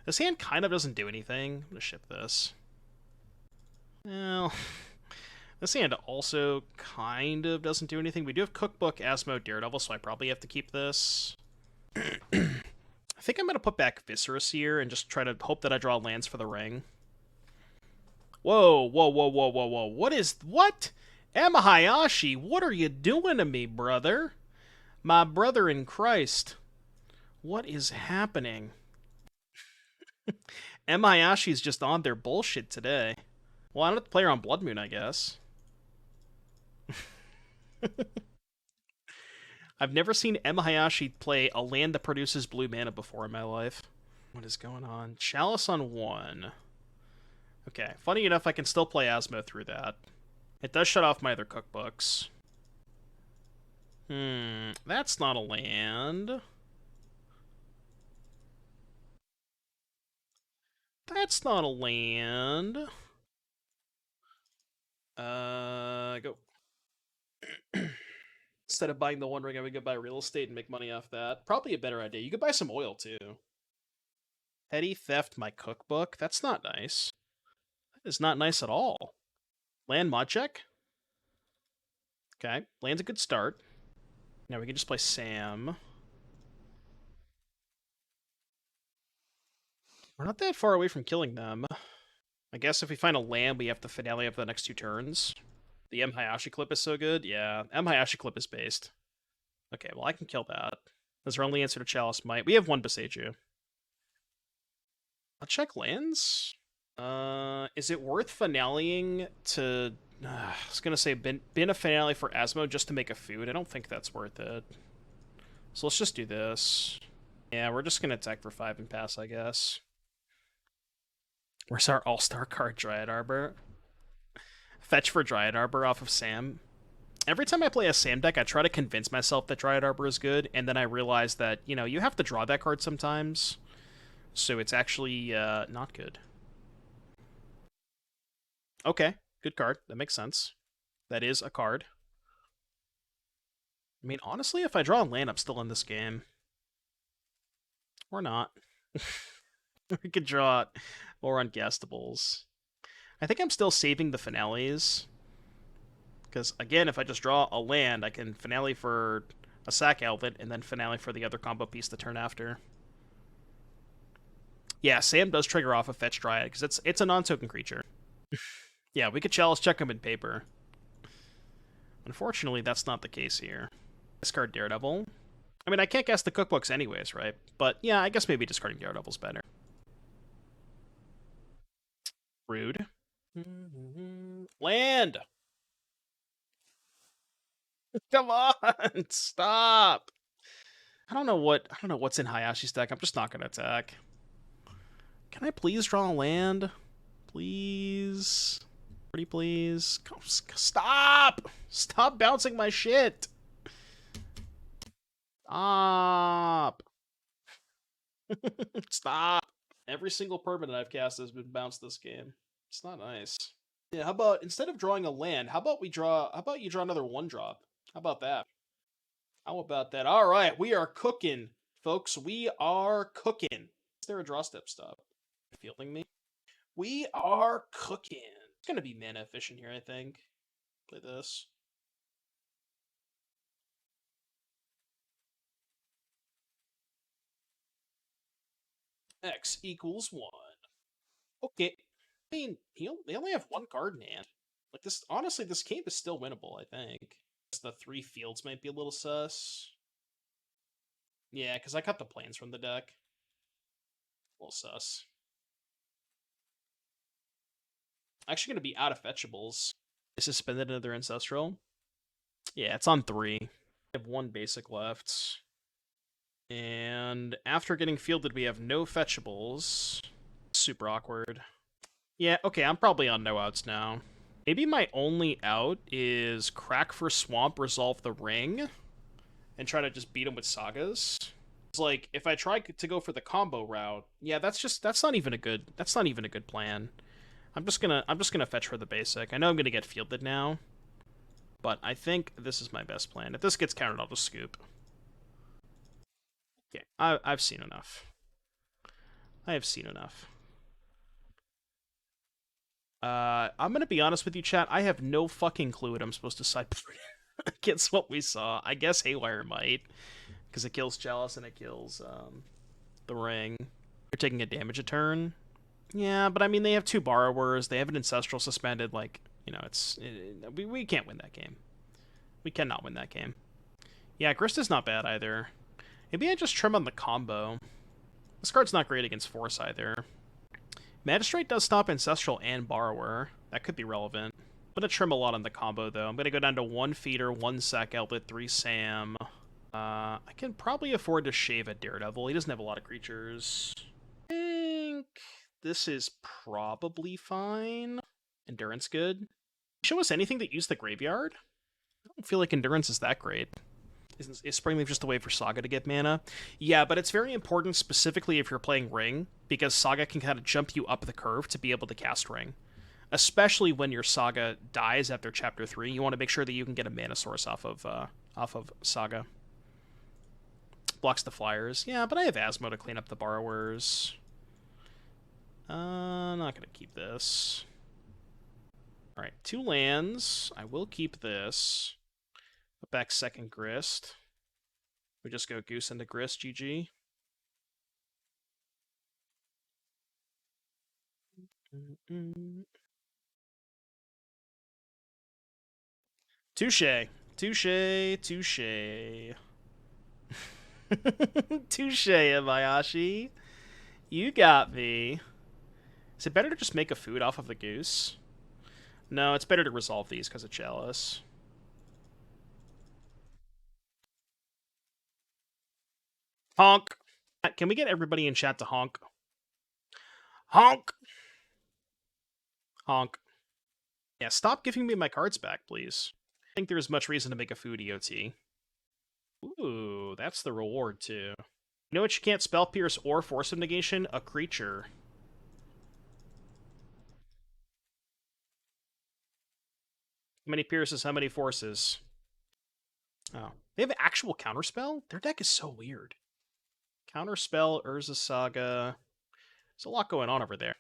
This hand kind of doesn't do anything. I'm gonna ship this. Well, this hand also kind of doesn't do anything. We do have Cookbook, Asmo, Daredevil, so I probably have to keep this. I think I'm gonna put back Viscera Seer and just try to hope that I draw lands for the ring. Whoa, whoa, whoa, whoa, whoa, whoa. What? Amahayashi, what are you doing to me, brother? My brother in Christ. What is happening? Mahayashi's just on their bullshit today. Well, I don't have to play her on Blood Moon, I guess. I've never seen Hayashi play a land that produces blue mana before in my life. What is going on? Chalice on 1. Okay, funny enough, I can still play Asmo through that. It does shut off my other cookbooks. That's not a land. That's not a land. Go. Instead of buying the One Ring, I would go buy real estate and make money off that. Probably a better idea. You could buy some oil, too. Petty theft my cookbook? That's not nice. That is not nice at all. Land mod check? Okay, land's a good start. Now we can just play Sam. We're not that far away from killing them. I guess if we find a land, we have the finale of the next 2 turns. The Hayashi clip is so good. Yeah, Hayashi clip is based. Okay, well, I can kill that. That's our only answer to Chalice Mite. We have 1 Boseiju. I'll check lands. Is it worth finaleing to... I was going to say bin a finale for Asmo just to make a food. I don't think that's worth it. So let's just do this. Yeah, we're just going to attack for 5 and pass, I guess. Where's our all-star card, Dryad Arbor? Fetch for Dryad Arbor off of Sam. Every time I play a Sam deck, I try to convince myself that Dryad Arbor is good, and then I realize that, you know, you have to draw that card sometimes. So it's actually not good. Okay, good card. That makes sense. That is a card. I mean, honestly, if I draw a land, I'm still in this game. Or not. We could draw more unguestables. I think I'm still saving the finales. Because, again, if I just draw a land, I can finale for a sack outlet, and then finale for the other combo piece the turn after. Yeah, Sam does trigger off a Fetch Dryad, because it's a non-token creature. Yeah, we could Chalice check him in paper. Unfortunately, that's not the case here. Discard Daredevil. I mean, I can't guess the cookbooks anyways, right? But yeah, I guess maybe discarding Daredevil's better. Rude. Land! Come on! Stop! I don't know what's in Hayashi's deck. I'm just not gonna attack. Can I please draw a land? Please? Pretty please? Stop! Stop bouncing my shit! Stop! Stop! Every single permanent I've cast has been bounced this game. It's not nice. Yeah, how about, instead of drawing a land, how about you draw another 1-drop? How about that? How about that? Alright, we are cooking, folks. We are cooking. Is there a draw step stop? Fielding me? We are cooking. It's gonna be mana efficient here, I think. Play this. X equals 1. Okay. I mean, they only have 1 card in hand. Like, this, honestly, this game is still winnable, I think. The 3 fields might be a little sus. Yeah, because I cut the planes from the deck. A little sus. Actually going to be out of fetchables. I suspended another Ancestral. Yeah, it's on 3. I have 1 basic left. And after getting fielded, we have no fetchables. Super awkward. Yeah, okay, I'm probably on no outs now. Maybe my only out is crack for Swamp, resolve the ring, and try to just beat him with Sagas. It's like, if I try to go for the combo route, yeah, that's not even a good plan. I'm just gonna fetch for the basic. I know I'm gonna get fielded now, but I think this is my best plan. If this gets countered, I'll just scoop. Okay, I've seen enough. I have seen enough. I'm gonna be honest with you, chat. I have no fucking clue what I'm supposed to sideboard against what we saw. I guess Haywire Mite, because it kills Chalice and it kills the Ring. You're taking a damage a turn. Yeah, but I mean, they have 2 Borrowers. They have an Ancestral suspended. Like, you know, we can't win that game. We cannot win that game. Yeah, Grist is not bad either. Maybe I just trim on the combo. This card's not great against Force either. Magistrate does stop Ancestral and Borrower. That could be relevant. I'm going to trim a lot on the combo, though. I'm going to go down to 1 Feeder, 1 Sack Outlet, 3 Sam. I can probably afford to shave a Daredevil. He doesn't have a lot of creatures. I think this is probably fine. Endurance good. Show us anything that used the graveyard? I don't feel like Endurance is that great. Is Springleaf just a way for Saga to get mana? Yeah, but it's very important specifically if you're playing Ring, because Saga can kind of jump you up the curve to be able to cast Ring. Especially when your Saga dies after Chapter 3, you want to make sure that you can get a mana source off of Saga. Blocks the flyers. Yeah, but I have Asmo to clean up the Borrowers. I'm not going to keep this. Alright, 2 lands. I will keep this. Put back second Grist. We just go Goose into Grist, GG. Touche. Touche. Touche. Touche, Imayashi. You got me. Is it better to just make a food off of the Goose? No, it's better to resolve these because of Chalice. Honk. Can we get everybody in chat to honk? Honk. Honk. Yeah, stop giving me my cards back, please. I think there's much reason to make a food EOT. Ooh, that's the reward, too. You know what you can't spell pierce or Force of Negation? A creature. How many pierces, how many forces? Oh. They have an actual counterspell? Their deck is so weird. Counterspell, Urza Saga. There's a lot going on over there.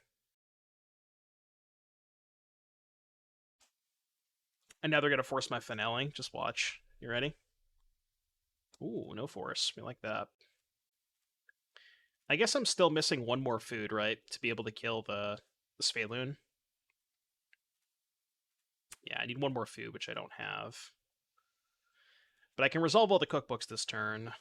And now they're going to force my finale. Just watch. You ready? Ooh, no force. We like that. I guess I'm still missing 1 more food, right? To be able to kill the Sphaloon. Yeah, I need 1 more food, which I don't have. But I can resolve all the cookbooks this turn.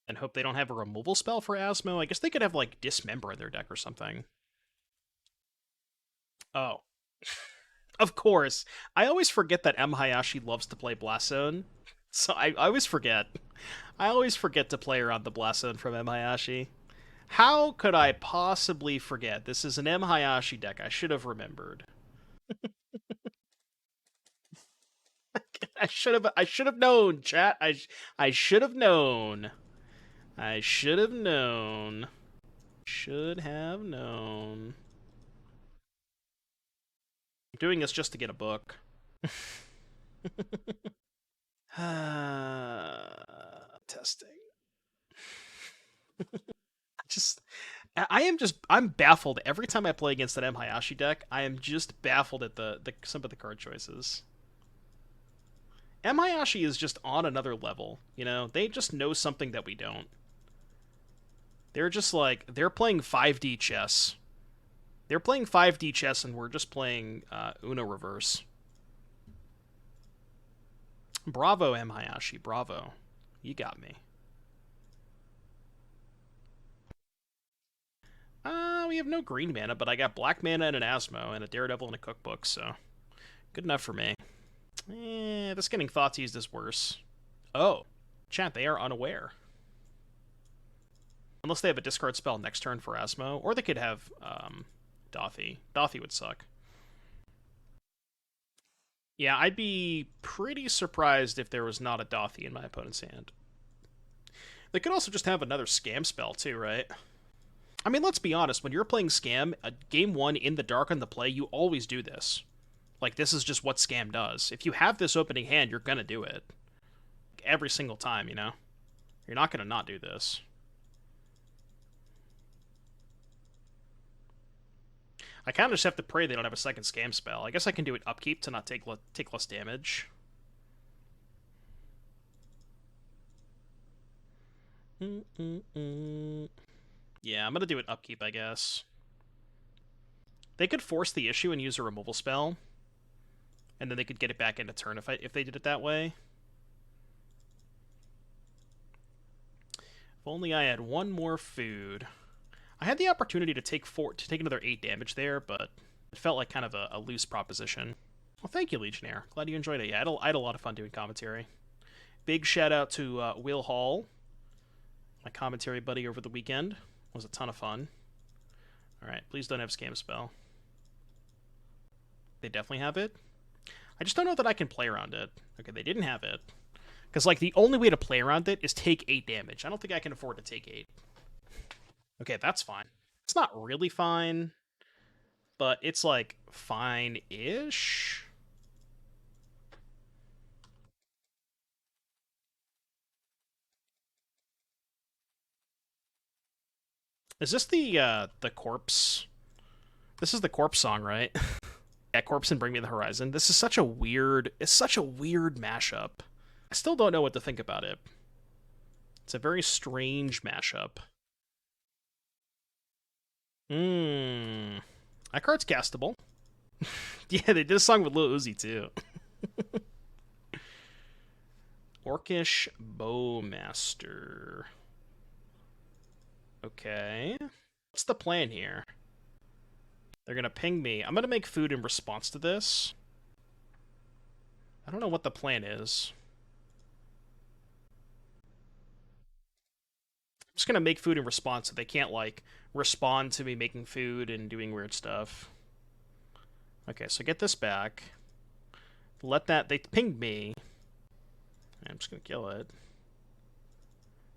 And hope they don't have a removal spell for Asmo. I guess they could have, like, Dismember in their deck or something. Oh. Of course. I always forget that M. Hayashi loves to play Blast Zone. So I always forget. I always forget to play around the Blast Zone from M. Hayashi. How could I possibly forget? This is an M. Hayashi deck. I should have remembered. I should have known, chat. I should have known. I should have known. Should have known. I'm doing this just to get a book. Testing. I'm baffled every time I play against that M. Hayashi deck. I am just baffled at some of the card choices. M. Hayashi is just on another level, you know? They just know something that we don't. They're just like, they're playing 5D chess. They're playing 5D chess and we're just playing Uno reverse. Bravo, M. Hayashi, bravo. You got me. We have no green mana, but I got black mana and an Asmo, and a Daredevil and a Cookbook, so good enough for me. This getting Thoughtseize is worse. Oh, chat, they are unaware. Unless they have a discard spell next turn for Asmo, or they could have Dothy. Dothy would suck. Yeah, I'd be pretty surprised if there was not a Dothy in my opponent's hand. They could also just have another Scam spell too, right? I mean, let's be honest, when you're playing Scam, game 1 in the dark on the play, you always do this. Like, this is just what Scam does. If you have this opening hand, you're gonna do it. Every single time, you know? You're not gonna not do this. I kind of just have to pray they don't have a second scam spell. I guess I can do it upkeep to not take less damage. Yeah, I'm gonna do it upkeep, I guess. They could force the issue and use a removal spell, and then they could get it back into turn if they did it that way. If only I had one more food. I had the opportunity to take another 8 damage there, but it felt like kind of a loose proposition. Well, thank you, Legionnaire. Glad you enjoyed it. Yeah, I had a lot of fun doing commentary. Big shout out to Will Hall, my commentary buddy over the weekend. It was a ton of fun. Alright, please don't have Scam Spell. They definitely have it? I just don't know that I can play around it. Okay, they didn't have it. Because, like, the only way to play around it is take 8 damage. I don't think I can afford to take 8. Okay, that's fine. It's not really fine, but it's, like, fine-ish? Is this the corpse? This is the corpse song, right? Yeah, Corpse and Bring Me the Horizon. This is such a weird... It's such a weird mashup. I still don't know what to think about it. It's a very strange mashup. That card's castable. Yeah, they did a song with Lil Uzi, too. Orcish Bowmaster. Okay. What's the plan here? They're gonna ping me. I'm gonna make food in response to this. I don't know what the plan is. I'm just gonna make food in response so they can't, like, respond to me making food and doing weird stuff. Okay, so get this back. Let that... They pinged me. I'm just gonna kill it.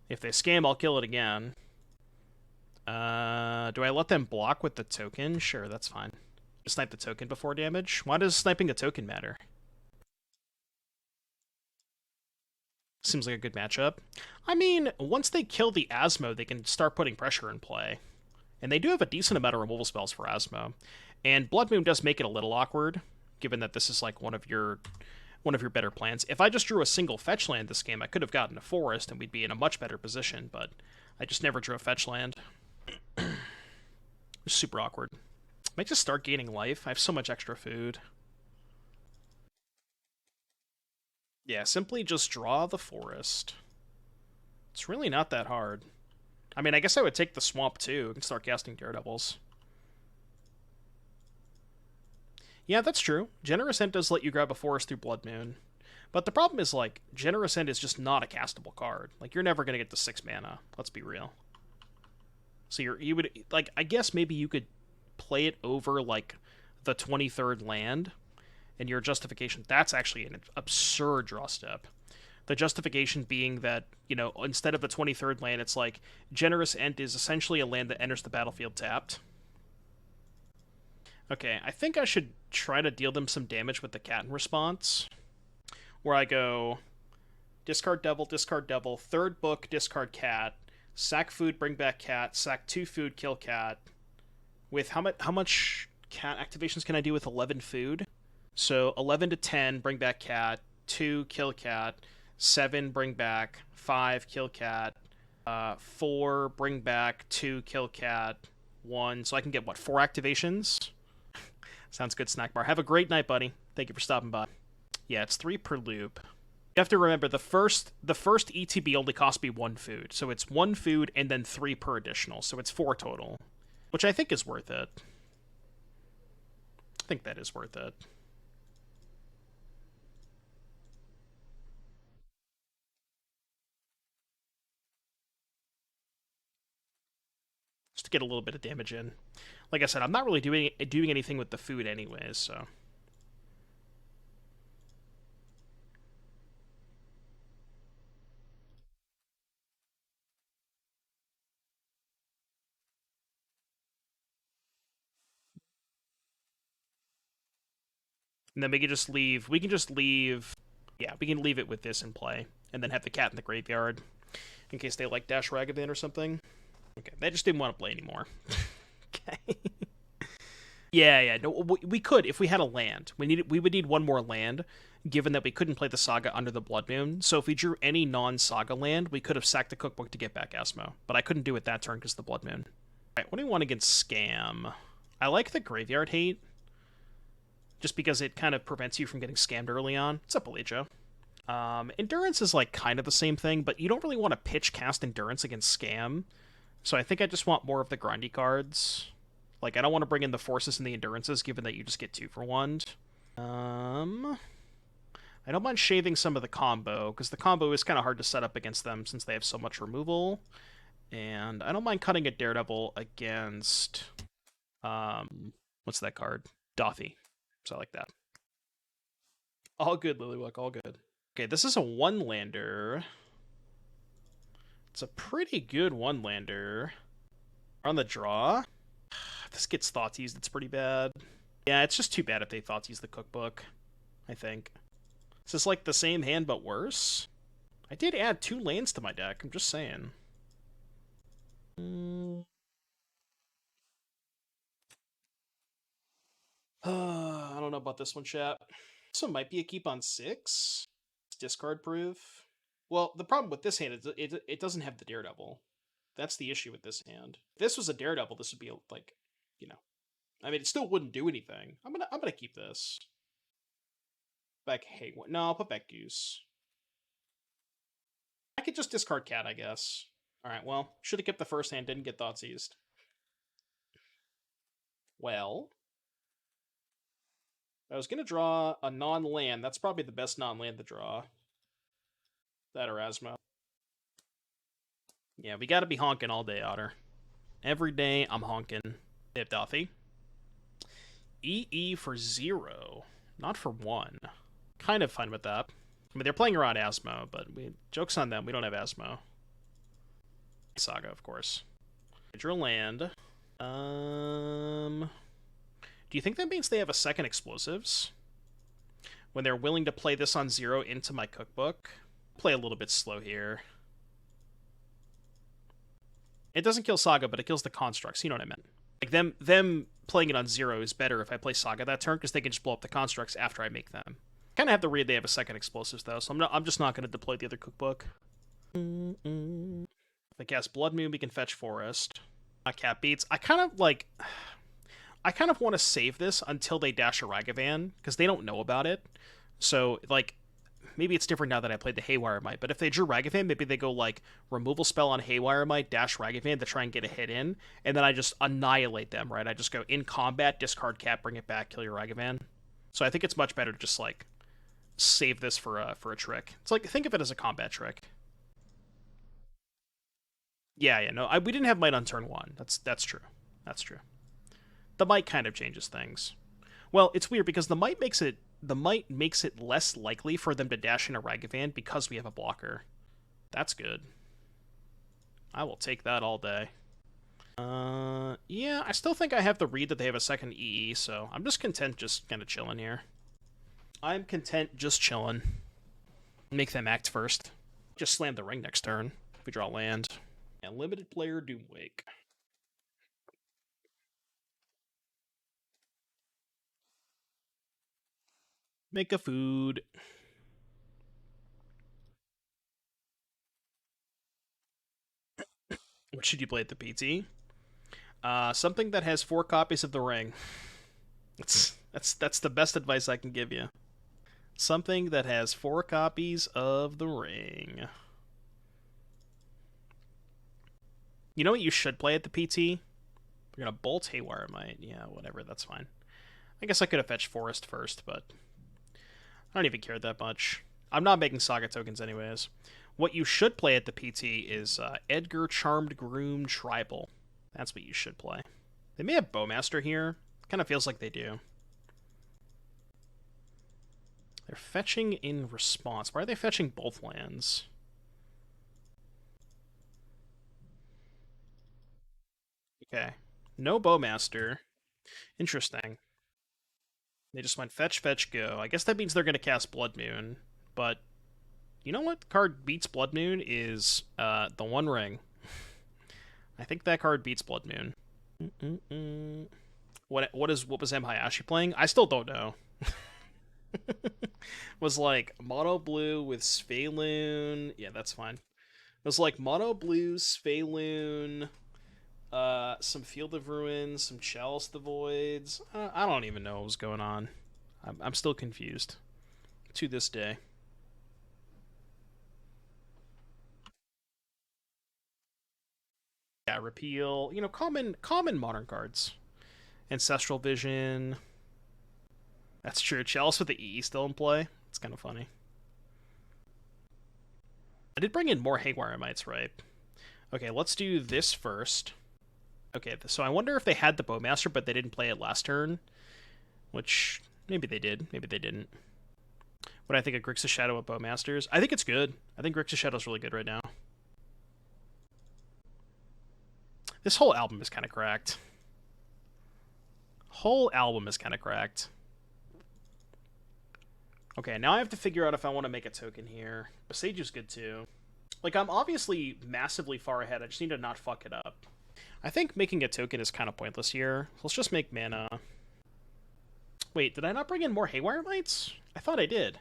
If they scam, I'll kill it again. Do I let them block with the token? Sure, that's fine. Snipe the token before damage? Why does sniping a token matter? Seems like a good matchup. I mean, once they kill the Asmo, they can start putting pressure in play. And they do have a decent amount of removal spells for Asmo. And Blood Moon does make it a little awkward, given that this is like one of your better plans. If I just drew a single fetch land this game, I could have gotten a forest and we'd be in a much better position, but I just never drew a fetch land. Super awkward. I might just start gaining life. I have so much extra food. Yeah, simply just draw the forest. It's really not that hard. I mean, I guess I would take the swamp too and start casting Daredevils. Yeah, that's true. Generous End does let you grab a forest through Blood Moon. But the problem is, like, Generous End is just not a castable card. Like, you're never going to get the 6 mana. Let's be real. So you would, like, I guess maybe you could play it over, like, the 23rd land, and your justification, that's actually an absurd draw step. The justification being that, you know, instead of the 23rd land, it's like, Generous End is essentially a land that enters the battlefield tapped. Okay, I think I should try to deal them some damage with the cat in response, where I go, discard devil, 3rd book, discard cat, sack food, bring back cat, sack 2 food, kill cat. With how much cat activations can I do with 11 food? So 11 to 10, bring back cat, 2, kill cat, 7, bring back, 5, kill cat, 4, bring back, 2, kill cat, 1. So I can get, what, 4 activations? Sounds good, Snack Bar. Have a great night, buddy. Thank you for stopping by. Yeah, it's 3 per loop. You have to remember, the first ETB only cost me 1 food. So it's 1 food and then 3 per additional. So it's 4 total. Which I think is worth it. I think that is worth it. Just to get a little bit of damage in. Like I said, I'm not really doing anything with the food anyways, so... And then we can just leave... Yeah, we can leave it with this in play. And then have the cat in the graveyard. In case they like Dash Ragavan or something. Okay, they just didn't want to play anymore. Okay. Yeah. No, we could if we had a land. We would need one more land, given that we couldn't play the Saga under the Blood Moon. So if we drew any non-Saga land, we could have sacked the Cookbook to get back Asmo. But I couldn't do it that turn because of the Blood Moon. Alright, what do we want against Scam? I like the Graveyard Hate, just because it kind of prevents you from getting scammed early on. What's up, Elijah? Endurance is like kind of the same thing, but you don't really want to pitch cast Endurance against Scam. So I think I just want more of the grindy cards. Like, I don't want to bring in the Forces and the Endurances, given that you just get 2 for 1. I don't mind shaving some of the combo, because the combo is kind of hard to set up against them since they have so much removal. And I don't mind cutting a Daredevil against... what's that card? Dothy. So I like that. All good, Lilywuck, all good. Okay, this is a 1-lander. It's a pretty good 1-lander. On the draw. If this gets Thoughtseize, it's pretty bad. Yeah, it's just too bad if they Thoughtseize the Cookbook, I think. Is this like the same hand but worse? I did add 2 lands to my deck, I'm just saying. I don't know about this one, chat. This one might be a keep on 6. It's discard proof. Well, the problem with this hand is it doesn't have the Daredevil. That's the issue with this hand. If this was a Daredevil, this would be like, you know, I mean, it still wouldn't do anything. I'm gonna keep this. Back Haywire. No, I'll put back Goose. I could just discard Cat, I guess. All right. Well, should have kept the first hand. Didn't get Thoughtseized. Well, I was gonna draw a non-land. That's probably the best non-land to draw. That or Asmo. Yeah, we gotta be honking all day, Otter. Every day, I'm honking. They have Dothy. EE for 0. Not for 1. Kind of fine with that. I mean, they're playing around Asmo, but joke's on them. We don't have Asmo. Saga, of course. Draw land. Do you think that means they have a second explosives? When they're willing to play this on 0 into my cookbook? Play a little bit slow here. It doesn't kill Saga, but it kills the constructs. You know what I meant. Like, them playing it on 0 is better if I play Saga that turn, because they can just blow up the constructs after I make them. Kind of have to read they have a second explosives, though, so I'm just not going to deploy the other cookbook. If I cast Blood Moon, we can fetch Forest. Cat Beats. I kind of want to save this until they dash a Ragavan, because they don't know about it. So, like, maybe it's different now that I played the Haywire Mite, but if they drew Ragavan, maybe they go, like, removal spell on Haywire Mite, dash Ragavan to try and get a hit in, and then I just annihilate them, right? I just go in combat, discard Cat, bring it back, kill your Ragavan. So I think it's much better to just, like, save this for a trick. It's like, think of it as a combat trick. Yeah, no, we didn't have Mite on turn 1. That's true. That's true. The Mite kind of changes things. Well, it's weird because the Mite makes it less likely for them to dash in a Ragavan because we have a blocker. That's good. I will take that all day. Yeah, I still think I have the read that they have a second EE, so I'm just content just kind of chilling here. I'm content just chilling. Make them act first. Just slam the ring next turn if we draw land. And limited player Doomwake. Make a food. What should you play at the PT? Something that has 4 copies of the ring. That's the best advice I can give you. Something that has 4 copies of the ring. You know what you should play at the PT? We're gonna bolt Haywire Mite. Yeah, whatever, that's fine. I guess I could have fetched Forest first, but I don't even care that much. I'm not making Saga tokens anyways. What you should play at the PT is Edgar Charmed Groom Tribal. That's what you should play. They may have Bowmaster here. Kind of feels like they do. They're fetching in response. Why are they fetching both lands? Okay. No Bowmaster. Interesting. They just went fetch, fetch, go. I guess that means they're going to cast Blood Moon. But you know what card beats Blood Moon is the One Ring. I think that card beats Blood Moon. What was Hayashi playing? I still don't know. Was like mono blue with Sphaloon. Yeah, that's fine. It was like mono blue, Sphaloon, some Field of Ruins, some Chalice the Voids. I don't even know what was going on. I'm still confused to this day. Yeah, repeal. You know, common modern cards. Ancestral Vision. That's true. Chalice with the E still in play. It's kind of funny. I did bring in more Haywire Mites, right? Okay, let's do this first. Okay, so I wonder if they had the Bowmaster, but they didn't play it last turn. Which, maybe they did. Maybe they didn't. What do I think of Grixis Shadow with Bowmasters? I think it's good. I think Grixis Shadow's really good right now. This whole album is kind of cracked. Whole album is kind of cracked. Okay, now I have to figure out if I want to make a token here. Boseiju's good too. Like, I'm obviously massively far ahead. I just need to not fuck it up. I think making a token is kind of pointless here. Let's just make mana. Wait, did I not bring in more Haywire Mites? I thought I did.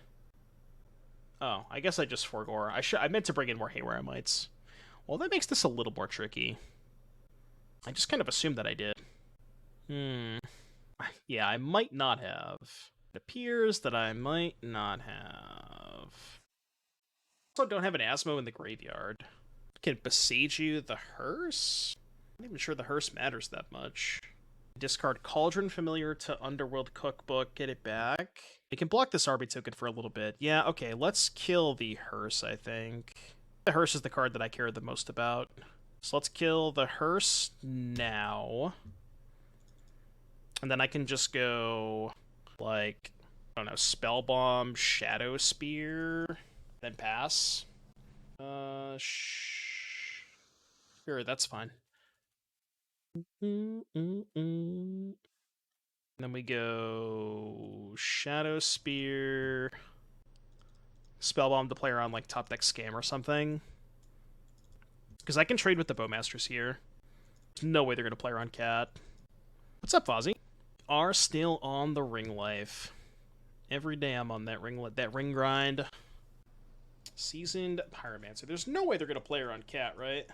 Oh, I guess I just forgore. I meant to bring in more Haywire Mites. Well, that makes this a little more tricky. I just kind of assumed that I did. Yeah, I might not have. It appears that I might not have. Also, don't have an Asmo in the graveyard. Can Boseiju the Hearse? I'm not even sure the Hearse matters that much. Discard Cauldron Familiar to Underworld Cookbook, get it back. You can block this RB token for a little bit. Yeah, okay, let's kill the Hearse, I think. The Hearse is the card that I care the most about. So let's kill the Hearse now. And then I can just go, like, I don't know, Spellbomb, Shadowspear, then pass. Sure, that's fine. Then we go Shadowspear, Spellbomb to play around like top deck Scam or something. Because I can trade with the Bowmasters here. There's no way they're going to play around Cat. What's up, Fozzie? Are still on the ring life. Every day I'm on that ring grind. Seasoned Pyromancer. There's no way they're going to play around Cat, right?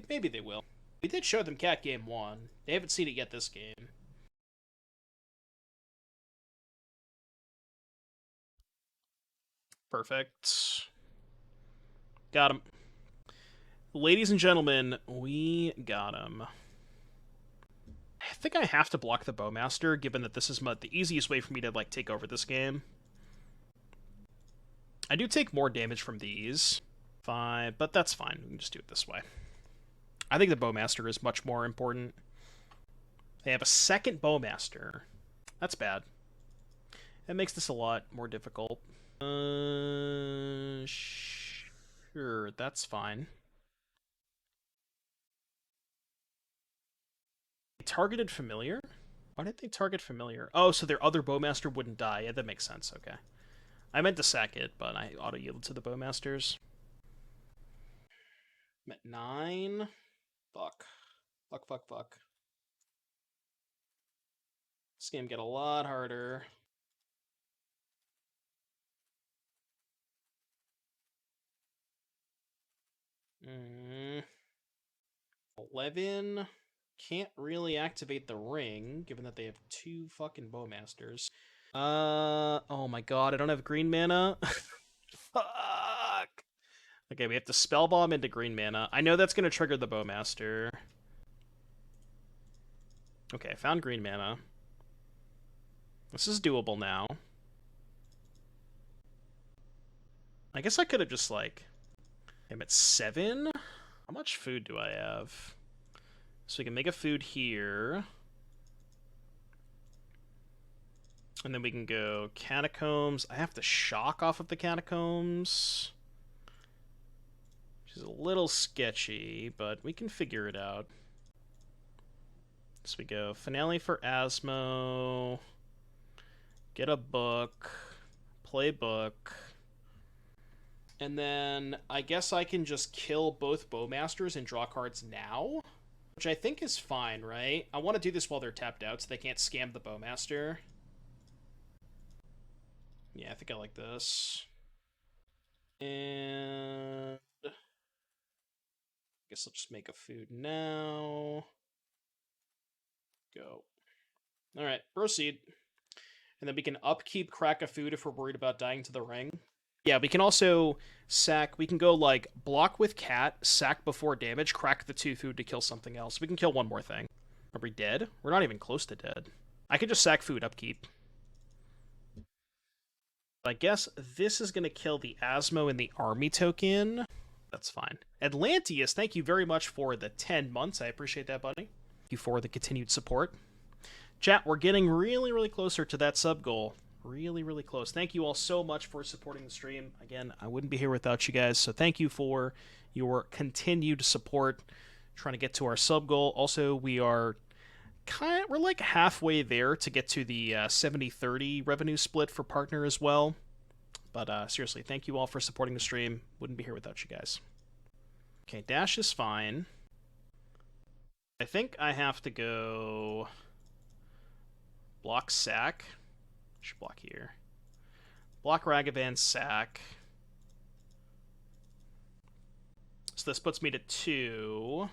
Maybe they will. We did show them Cat game 1. They haven't seen it yet this game. Perfect. Got him. Ladies and gentlemen, we got him. I think I have to block the Bowmaster, given that this is the easiest way for me to, like, take over this game. I do take more damage from these. Fine, but that's fine. We can just do it this way. I think the Bowmaster is much more important. They have a second Bowmaster. That's bad. That makes this a lot more difficult. Sure, that's fine. Targeted Familiar? Why did they target Familiar? Oh, so their other Bowmaster wouldn't die. Yeah, that makes sense. Okay. I meant to sack it, but I auto-yielded to the Bowmasters. I'm at 9. Fuck. Fuck. This game get a lot harder. Mm. 11. Can't really activate the ring, given that they have 2 fucking Bowmasters. Oh my god, I don't have green mana. Fuck. Okay, we have to Spellbomb into green mana. I know that's going to trigger the Bowmaster. Okay, I found green mana. This is doable now. I guess I could have just, like... I'm at 7? How much food do I have? So we can make a food here. And then we can go Catacombs. I have to shock off of the Catacombs, which is a little sketchy, but we can figure it out. So we go Finale for Asmo. Get a book. Play book. And then I guess I can just kill both Bowmasters and draw cards now. Which I think is fine, right? I want to do this while they're tapped out so they can't scam the Bowmaster. Yeah, I think I like this. And I guess I'll just make a food now. Go. Alright, proceed. And then we can upkeep crack a food if we're worried about dying to the ring. Yeah, we can also sack, we can go like block with cat, sack before damage, crack the 2 food to kill something else. We can kill one more thing. Are we dead? We're not even close to dead. I could just sack food, upkeep. I guess this is going to kill the Asmo and the army token. That's fine. Atlanteus, thank you very much for the 10 months. I appreciate that, buddy. Thank you for the continued support. Chat, we're getting really, really closer to that sub goal. Really, really close. Thank you all so much for supporting the stream. Again, I wouldn't be here without you guys, so thank you for your continued support. Trying to get to our sub goal. Also, we're like halfway there to get to the 70-30 revenue split for partner as well. But seriously, thank you all for supporting the stream. Wouldn't be here without you guys. Okay, dash is fine. I think I have to go block sack. Should block here. Block Ragavan, sack. So this puts me to 2.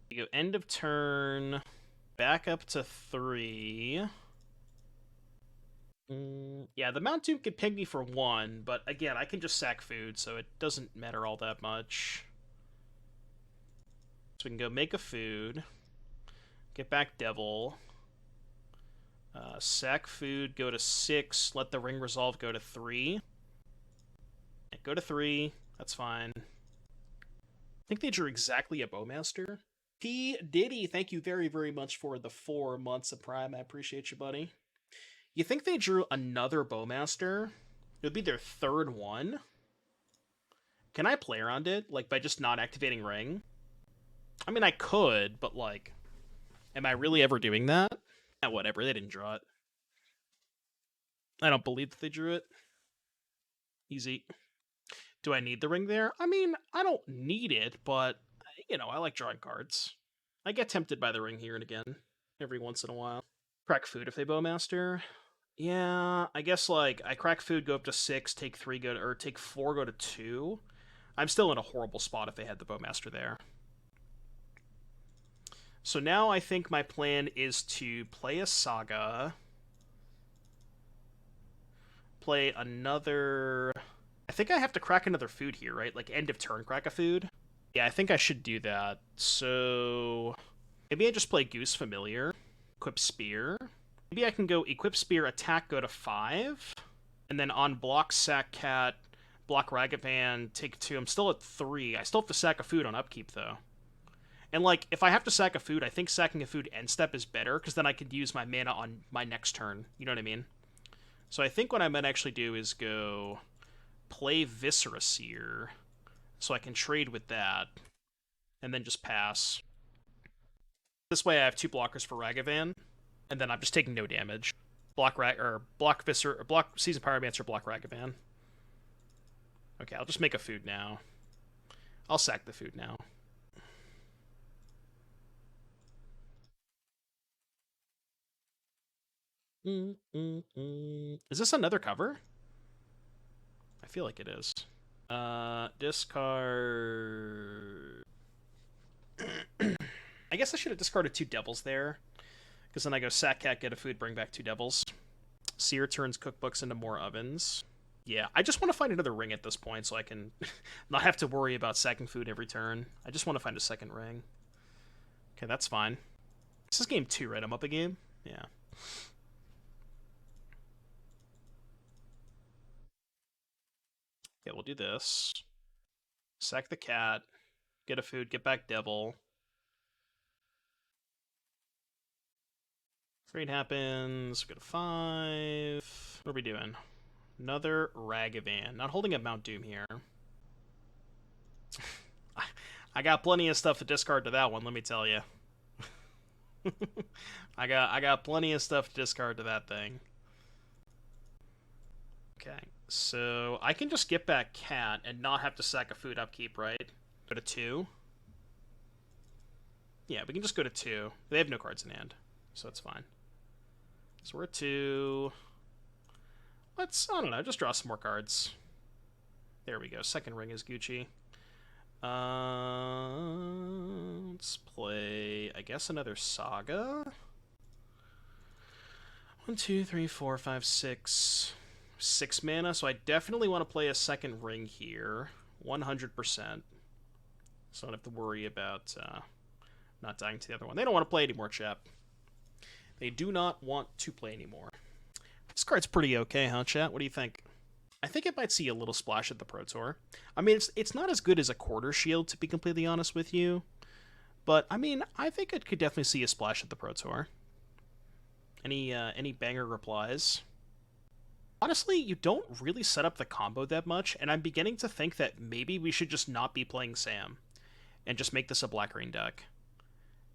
You go end of turn, back up to 3. Yeah, the Mount Doom could ping me for 1, but again, I can just sack food, so it doesn't matter all that much. So we can go make a food, get back Devil, sack food, go to 6, let the ring resolve go to 3. Yeah, go to 3, that's fine. I think they drew exactly a Bowmaster. P. Diddy, thank you very, very much for the 4 months of Prime. I appreciate you, buddy. You think they drew another Bowmaster? It would be their 3rd one. Can I play around it, like, by just not activating Ring? I mean, I could, but, like, am I really ever doing that? Yeah, whatever, they didn't draw it. I don't believe that they drew it. Easy. Do I need the ring there? I mean, I don't need it, but, you know, I like drawing cards. I get tempted by the ring here and again, every once in a while. Crack food if they Bowmaster. Yeah, I guess, like, I crack food, go up to 6, take 3, go to, or take 4, go to 2. I'm still in a horrible spot if they had the Bowmaster there. So now I think my plan is to play a Saga, play another... I think I have to crack another food here, right? Like, end of turn crack a food? Yeah, I think I should do that. So maybe I just play Goose Familiar, equip Spear. Maybe I can go equip Spear, attack, go to 5, and then on block sack cat, block Ragavan, take 2. I'm still at 3. I still have to sack a food on upkeep, though. And, like, if I have to sack a food, I think sacking a food end step is better, because then I could use my mana on my next turn. You know what I mean? So I think what I might actually do is go play Viscera Seer, so I can trade with that, and then just pass. This way I have 2 blockers for Ragavan, and then I'm just taking no damage. Block Viscera, or block Seasoned Pyromancer, block Ragavan. Okay, I'll just make a food now. I'll sack the food now. Is this another cover? I feel like it is. Discard... I guess I should have discarded 2 devils there, because then I go sack cat, get a food, bring back 2 devils. Seer turns cookbooks into more ovens. Yeah, I just want to find another ring at this point so I can not have to worry about sacking food every turn. I just want to find a second ring. Okay, that's fine. This is game 2, right? I'm up a game? Yeah. Okay, we'll do this. Sack the cat, get a food, get back devil. Trade happens, we go to 5. What are we doing? Another Ragavan. Not holding up Mount Doom here. I got plenty of stuff to discard to that one, let me tell you. I got plenty of stuff to discard to that thing. Okay, so I can just get back cat and not have to sack a food upkeep, right? Go to 2. Yeah, we can just go to 2. They have no cards in hand, so it's fine. So we're at 2. Let's, I don't know, just draw some more cards. There we go. Second ring is Gucci. Let's play, I guess, another Saga. 1, 2, 3, 4, 5, 6. 6 mana, so I definitely want to play a second ring here. 100%. So I don't have to worry about not dying to the other one. They don't want to play anymore, chap. They do not want to play anymore. This card's pretty okay, huh, chat? What do you think? I think it might see a little splash at the Pro Tour. I mean, it's not as good as a Quarter Shield, to be completely honest with you. But, I mean, I think it could definitely see a splash at the Pro Tour. Any banger replies? Honestly, you don't really set up the combo that much, and I'm beginning to think that maybe we should just not be playing Sam and just make this a black-green deck.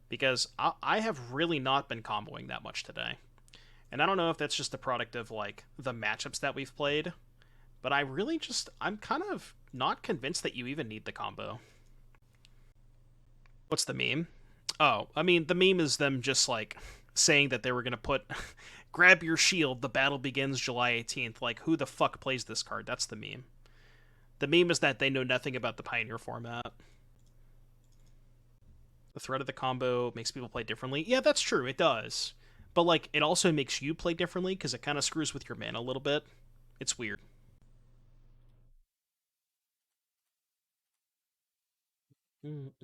Because I have really not been comboing that much today. And I don't know if that's just a product of, like, the matchups that we've played, but I'm kind of not convinced that you even need the combo. What's the meme? Oh, I mean, the meme is them just, like, saying that they were going to put, grab your shield, the battle begins July 18th. Like, who the fuck plays this card? That's the meme. The meme is that they know nothing about the Pioneer format. The threat of the combo makes people play differently. Yeah, that's true, it does. But, like, it also makes you play differently, because it kind of screws with your mana a little bit. It's weird. Hold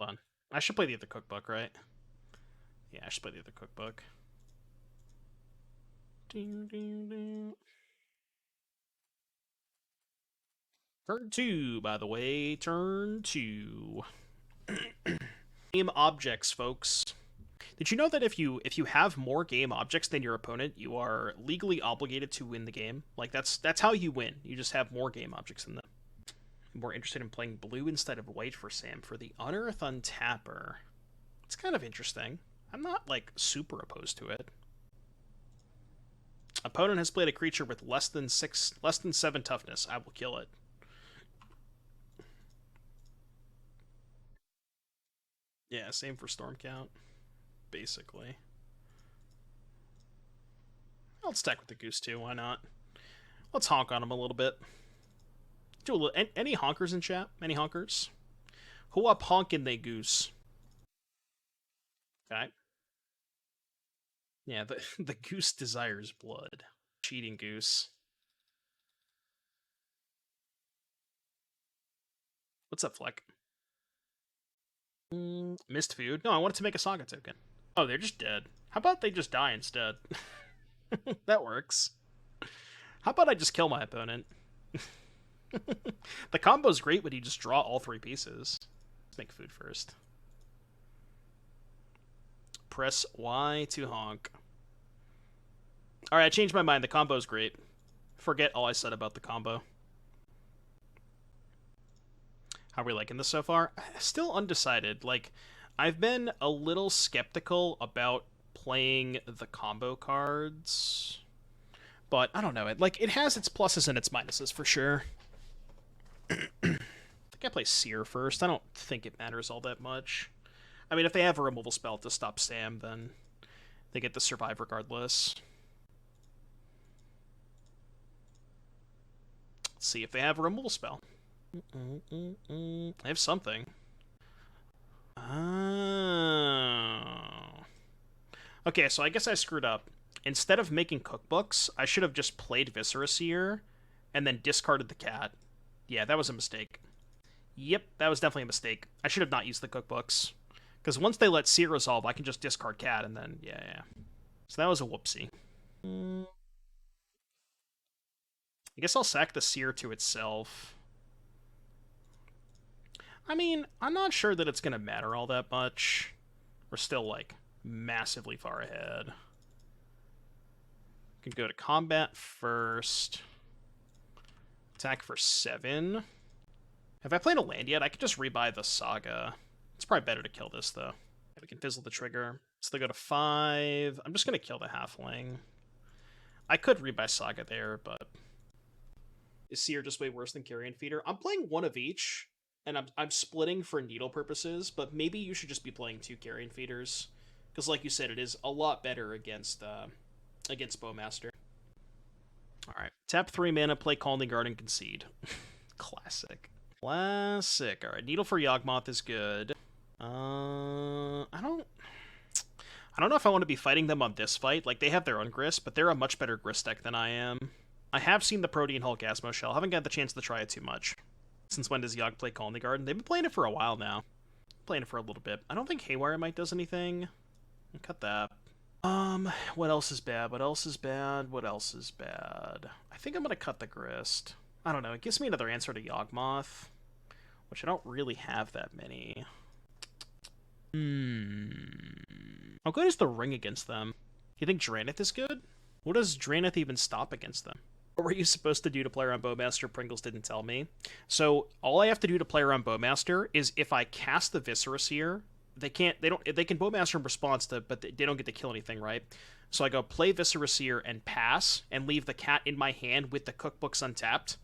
on. I should play the other cookbook, right? Yeah, I should play the other cookbook. Turn 2, by the way. Turn 2. Game objects, folks. Did you know that if you have more game objects than your opponent, you are legally obligated to win the game? Like, that's how you win. You just have more game objects than them. I'm more interested in playing blue instead of white for Sam for the Unearth Untapper. It's kind of interesting. I'm not, like, super opposed to it. Opponent has played a creature with less than 7 toughness. I will kill it. Yeah, same for Storm Count, basically. I'll stack with the Goose too, why not? Let's honk on him a little bit. Do a little, any honkers in chat? Any honkers? Who up honkin' they Goose? Okay. Yeah, the Goose desires blood. Cheating Goose. What's up, Fleck? Missed food? No, I wanted to make a Saga token. Oh, they're just dead. How about they just die instead? That works. How about I just kill my opponent? The combo's great when you just draw all 3 pieces. Let's make food first. Press Y to honk. Alright, I changed my mind. The combo's great. Forget all I said about the combo. How are we liking this so far? Still undecided. Like, I've been a little skeptical about playing the combo cards. But, I don't know. It has its pluses and its minuses, for sure. I think I play Seer first. I don't think it matters all that much. I mean, if they have a removal spell to stop Sam, then they get to survive regardless. Let's see if they have a removal spell. I have something. Oh. Okay, so I guess I screwed up. Instead of making cookbooks, I should have just played Viscera Seer and then discarded the cat. Yeah, that was a mistake. Yep, that was definitely a mistake. I should have not used the cookbooks. Because once they let Seer resolve, I can just discard cat and then, yeah. So that was a whoopsie. I guess I'll sack the Seer to itself. I mean, I'm not sure that it's going to matter all that much. We're still, like, massively far ahead. Can go to combat first. Attack for 7. Have I played a land yet? I could just rebuy the Saga. It's probably better to kill this, though. We can fizzle the trigger. So they go to 5. I'm just going to kill the Halfling. I could rebuy Saga there, but is Seer just way worse than Carrion Feeder? I'm playing one of each, and I'm splitting for needle purposes, but maybe you should just be playing 2 Carrion Feeders, because like you said, it is a lot better against Bowmaster. Alright, tap 3 mana, play Calling Guard, and concede. Classic. Classic. Alright, Needle for Yawgmoth is good. I don't know if I want to be fighting them on this fight. Like, they have their own Grist, but they're a much better Grist deck than I am. I have seen the Protean Hulk Asmo shell. Haven't got the chance to try it too much. Since when does Yogg play Calling Guard? They've been playing it for a while now. Playing it for a little bit. I don't think Haywire Mite does anything. Cut that. What else is bad? What else is bad? What else is bad? I think I'm gonna cut the Grist. I don't know. It gives me another answer to Yawgmoth, which I don't really have that many. How good is the Ring against them? You think Drannith is good? What does Drannith even stop against them? What were you supposed to do to play around Bowmaster? Pringles didn't tell me. So all I have to do to play around Bowmaster is if I cast the Viscera Seer, they can Bowmaster in response to, but they don't get to kill anything, right? So I go play Viscera Seer and pass, and leave the cat in my hand with the cookbooks untapped.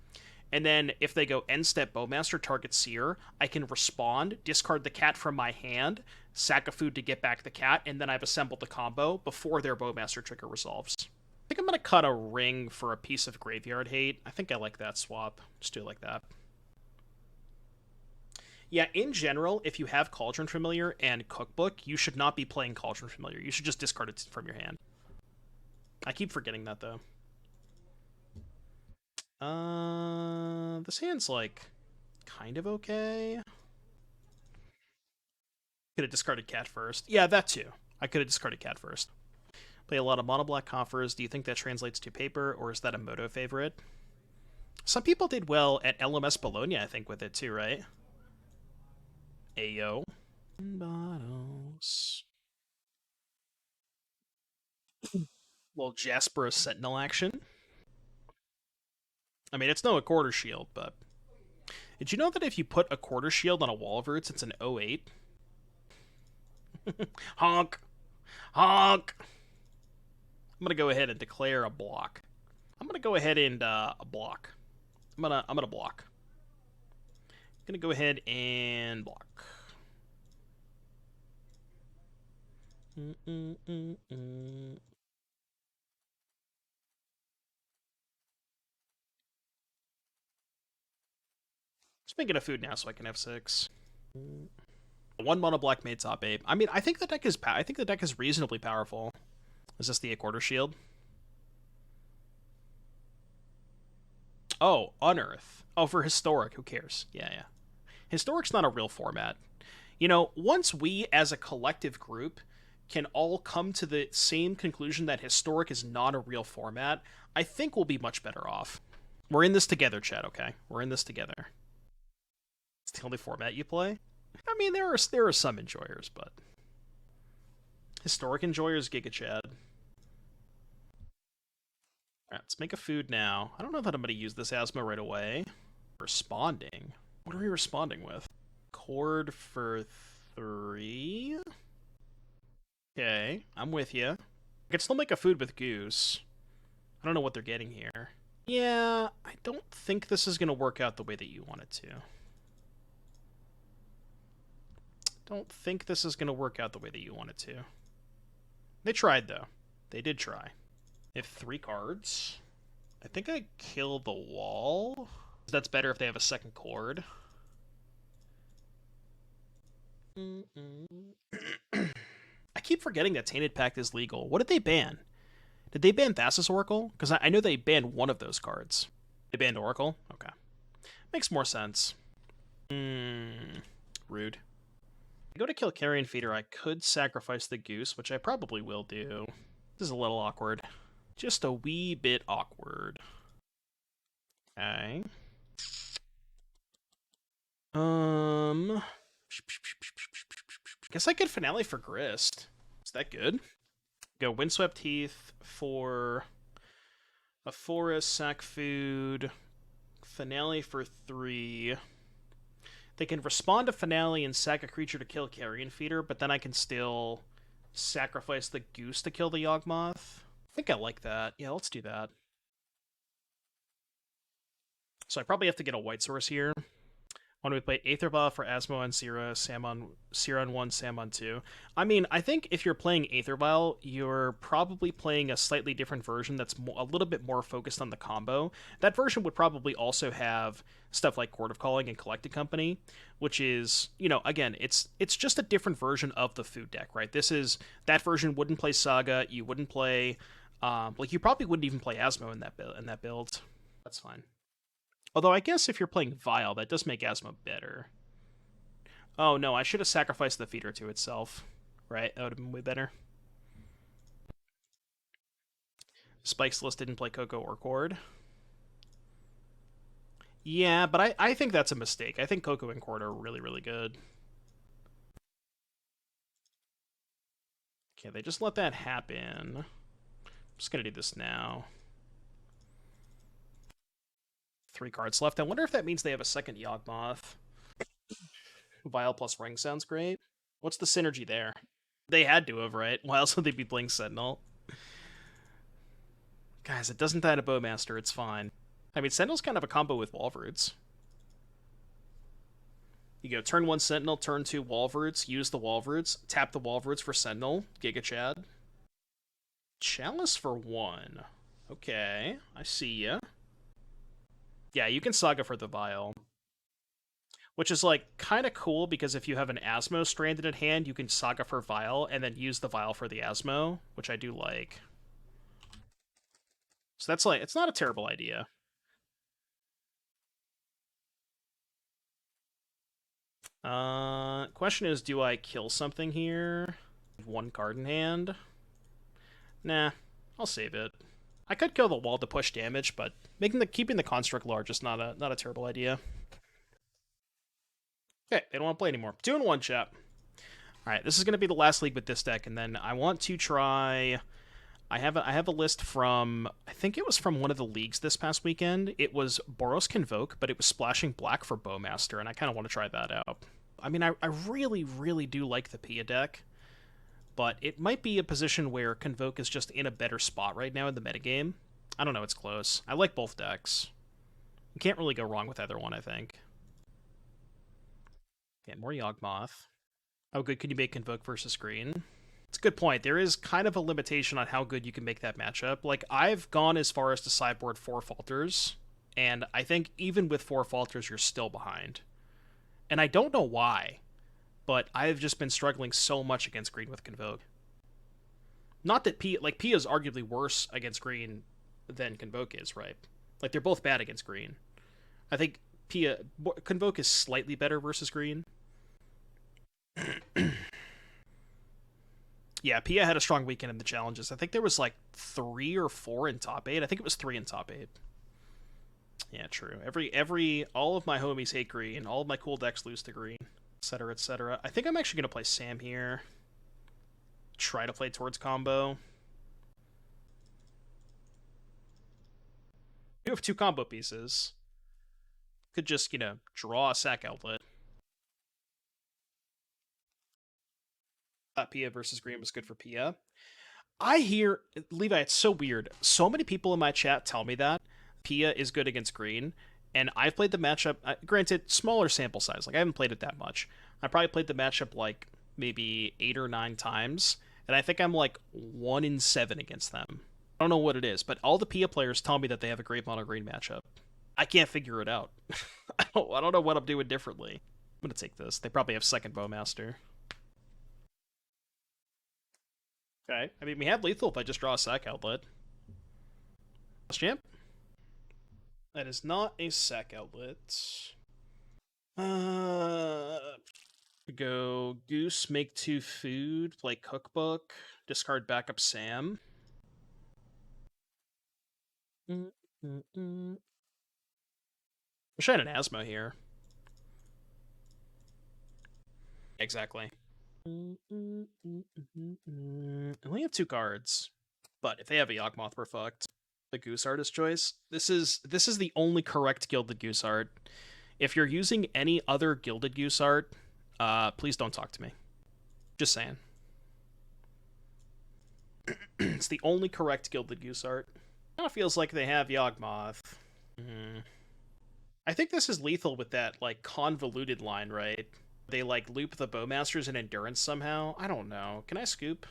And then if they go end step Bowmaster target Seer, I can respond, discard the cat from my hand, sack a food to get back the cat, and then I've assembled the combo before their Bowmaster trigger resolves. I think I'm going to cut a ring for a piece of Graveyard Hate. I think I like that swap. Just do it like that. Yeah, in general, if you have Cauldron Familiar and Cookbook, you should not be playing Cauldron Familiar. You should just discard it from your hand. I keep forgetting that, though. This hand's, like, kind of okay. Could have discarded cat first. Yeah, that too. I could have discarded cat first. Play a lot of mono-black coffers. Do you think that translates to paper, or is that a Moto favorite? Some people did well at LMS Bologna, I think, with it too, right? Ayo. Bottles. Little Jasper Sentinel action. I mean, it's no a quarter shield, but... Did you know that if you put a quarter shield on a wall of roots, it's an 08? Honk! Honk! I'm gonna go ahead and declare a block. I'm gonna go ahead and block. I'm gonna block. I'm gonna go ahead and block. Just making a food now so I can have 6. 1 mono black made top 8. I mean, I think the deck is reasonably powerful. Is this the quarter shield? Oh, Unearth. Oh, for Historic. Who cares? Yeah, yeah. Historic's not a real format. You know, once we, as a collective group, can all come to the same conclusion that Historic is not a real format, I think we'll be much better off. We're in this together, chat, okay? We're in this together. It's the only format you play? I mean, there are some enjoyers, but... Historic enjoyers, Giga Chad. Alright, let's make a food now. I don't know that I'm going to use this Asmo right away. Responding? What are we responding with? Cord for 3? Okay, I'm with you. I can still make a food with Goose. I don't know what they're getting here. Yeah, I don't think this is going to work out the way that you want it to. Don't think this is going to work out the way that you want it to. They tried, though. They did try. They have 3 cards. I think I kill the wall. That's better if they have a second cord. I keep forgetting that Tainted Pact is legal. What did they ban? Did they ban Thassa's Oracle? Because I know they banned one of those cards. They banned Oracle? Okay. Makes more sense. Rude. I go to kill Carrion Feeder, I could sacrifice the Goose, which I probably will do. This is a little awkward. Just a wee bit awkward. Okay. Guess I could Finale for Grist. Is that good? Go Windswept Heath for a forest, sack food, Finale for 3. They can respond to Finale and sack a creature to kill Carrion Feeder, but then I can still sacrifice the Goose to kill the Yawgmoth. think I like that. Yeah, let's do that. So I probably have to get a white source here. When we play Aether Buff for Asmo and Sierra, Sierra on 1, Sam on 2. I mean, I think if you're playing Aether Vial, you're probably playing a slightly different version that's a little bit more focused on the combo. That version would probably also have stuff like Court of Calling and Collected Company, which is, you know, again, it's just a different version of the food deck, right? That version wouldn't play Saga, you wouldn't play, like you probably wouldn't even play Asmo in that build. That's fine. Although I guess if you're playing Vial, that does make Asmo better. Oh no, I should have sacrificed the feeder to itself. Right, that would have been way better. Spike's List didn't play Coco or Cord. Yeah, but I think that's a mistake. I think Coco and Cord are really, really good. Okay, they just let that happen. I'm just gonna do this now. 3 cards left. I wonder if that means they have a second Yawgmoth. Vial plus Ring sounds great. What's the synergy there? They had to have, right? Why else would they be playing Sentinel? Guys, it doesn't die to Bowmaster, it's fine. I mean, Sentinel's kind of a combo with Walvroots. You go turn 1 Sentinel, turn 2 Walvroots, use the Walvroots, tap the Walvroots for Sentinel, Giga Chad. Chalice for 1. Okay, I see ya. Yeah, you can Saga for the Vial. Which is, like, kind of cool, because if you have an Asmo stranded at hand, you can Saga for Vial, and then use the Vial for the Asmo, which I do like. So that's, like, it's not a terrible idea. Question is, do I kill something here? 1 card in hand? Nah, I'll save it. I could kill the wall to push damage, but keeping the construct large is not a terrible idea. Okay, they don't want to play anymore. 2-1, chat. Alright, this is going to be the last league with this deck, and then I want to try... I have a list from... I think it was from one of the leagues this past weekend. It was Boros Convoke, but it was splashing black for Bowmaster, and I kind of want to try that out. I mean, I really, really do like the Pia deck, but it might be a position where Convoke is just in a better spot right now in the metagame. I don't know, it's close. I like both decks. You can't really go wrong with either one, I think. Okay, more Yawgmoth. How good can you make Convoke versus green? It's a good point. There is kind of a limitation on how good you can make that matchup. Like, I've gone as far as to sideboard 4 Falters, and I think even with 4 Falters, you're still behind. And I don't know why, but I've just been struggling so much against green with Convoke. Not that Pia is arguably worse against green than Convoke is, right? Like, they're both bad against green. I think Convoke is slightly better versus green. Yeah, Pia had a strong weekend in the challenges. I think there was like 3 or 4 in top 8. I think it was 3 in top 8. Yeah, true. All of my homies hate green. All of my cool decks lose to green, etc., etc. I think I'm actually gonna play Sam here. Try to play towards combo. You have 2 combo pieces. Could just, you know, draw a sack outlet. Pia versus green was good for Pia. I hear, Levi, it's so weird. So many people in my chat tell me that Pia is good against green, and I've played the matchup, granted, smaller sample size, like I haven't played it that much. I probably played the matchup like maybe 8 or 9 times, and I think I'm like 1 in 7 against them. I don't know what it is, but all the Pia players tell me that they have a great mono green matchup. I can't figure it out. I don't know what I'm doing differently. I'm gonna take this. They probably have second Bowmaster. Okay. I mean, we have lethal if I just draw a sack outlet. Champ? That is not a sack outlet. Go Goose, make 2 food, play Cookbook, discard backup Sam. We're shining an Asmo here. Exactly. I only have 2 cards, but if they have a Yawgmoth, we're fucked. The Goose Artist choice. This is the only correct Gilded Goose art. If you're using any other Gilded Goose art, please don't talk to me. Just saying. It's the only correct Gilded Goose art. Kind of feels like they have Yawgmoth. I think this is lethal with that, like, convoluted line, right? They, like, loop the Bowmasters and Endurance somehow. I don't know. Can I scoop?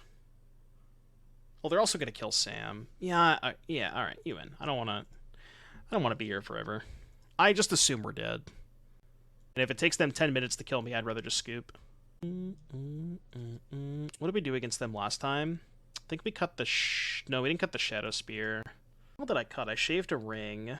Well, they're also gonna kill Sam. Yeah, yeah. All right, you win. I don't want to be here forever. I just assume we're dead. And if it takes them 10 minutes to kill me, I'd rather just scoop. What did we do against them last time? I think we cut the no, we didn't cut the Shadowspear. What did I cut? I shaved a ring.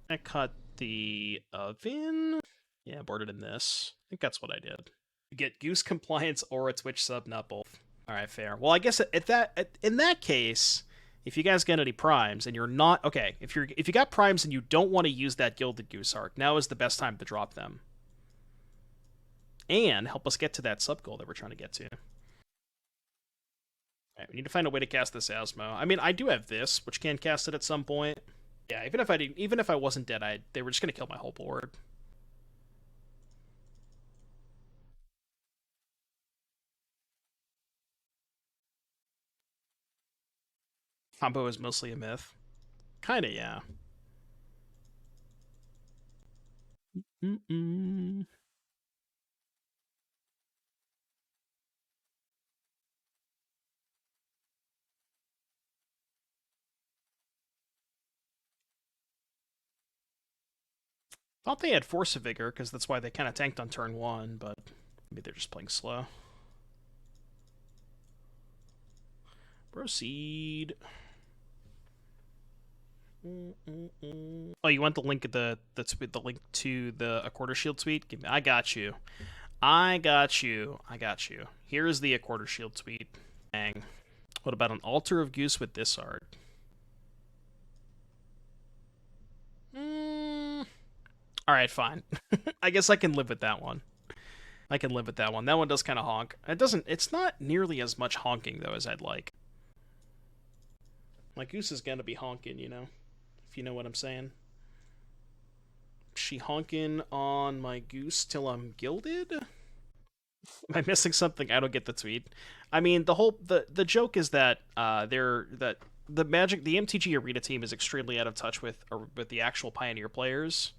I cut the oven. Yeah, boarded in this. I think that's what I did. Get Goose compliance or a Twitch sub, not both. All right, fair. Well, I guess in that case, if you guys get any primes and you're not okay, if you got primes and you don't want to use that Gilded Goose arc, now is the best time to drop them. And help us get to that sub goal that we're trying to get to. All right, we need to find a way to cast this Asmo. I mean, I do have this, which can cast it at some point. Yeah, even if I wasn't dead, they were just gonna kill my whole board. Combo is mostly a myth. Kinda, yeah. Thought they had Force of Vigor, because that's why they kind of tanked on turn 1, but maybe they're just playing slow. Proceed. Oh, you want the link of the link to the A Quarter Shield tweet? Give me. I got you. I got you. Here is the A Quarter Shield tweet. Bang. What about an Altar of Goose with this art? All right, fine. I guess I can live with that one. That one does kind of honk. It's not nearly as much honking though as I'd like. My Goose is gonna be honking, you know, if you know what I'm saying. She honking on my Goose till I'm gilded? Am I missing something? I don't get the tweet. I mean, the joke is that the MTG Arena team is extremely out of touch with the actual Pioneer players,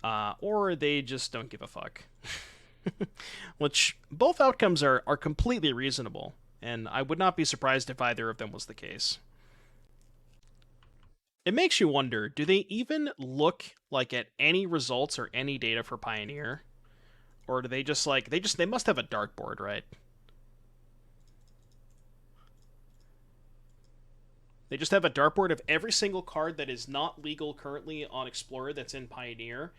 or they just don't give a fuck. Which both outcomes are completely reasonable, and I would not be surprised if either of them was the case. It makes you wonder, do they even look like at any results or any data for Pioneer? Or do they just like they must have a dartboard, right? They just have a dartboard of every single card that is not legal currently on Explorer that's in Pioneer,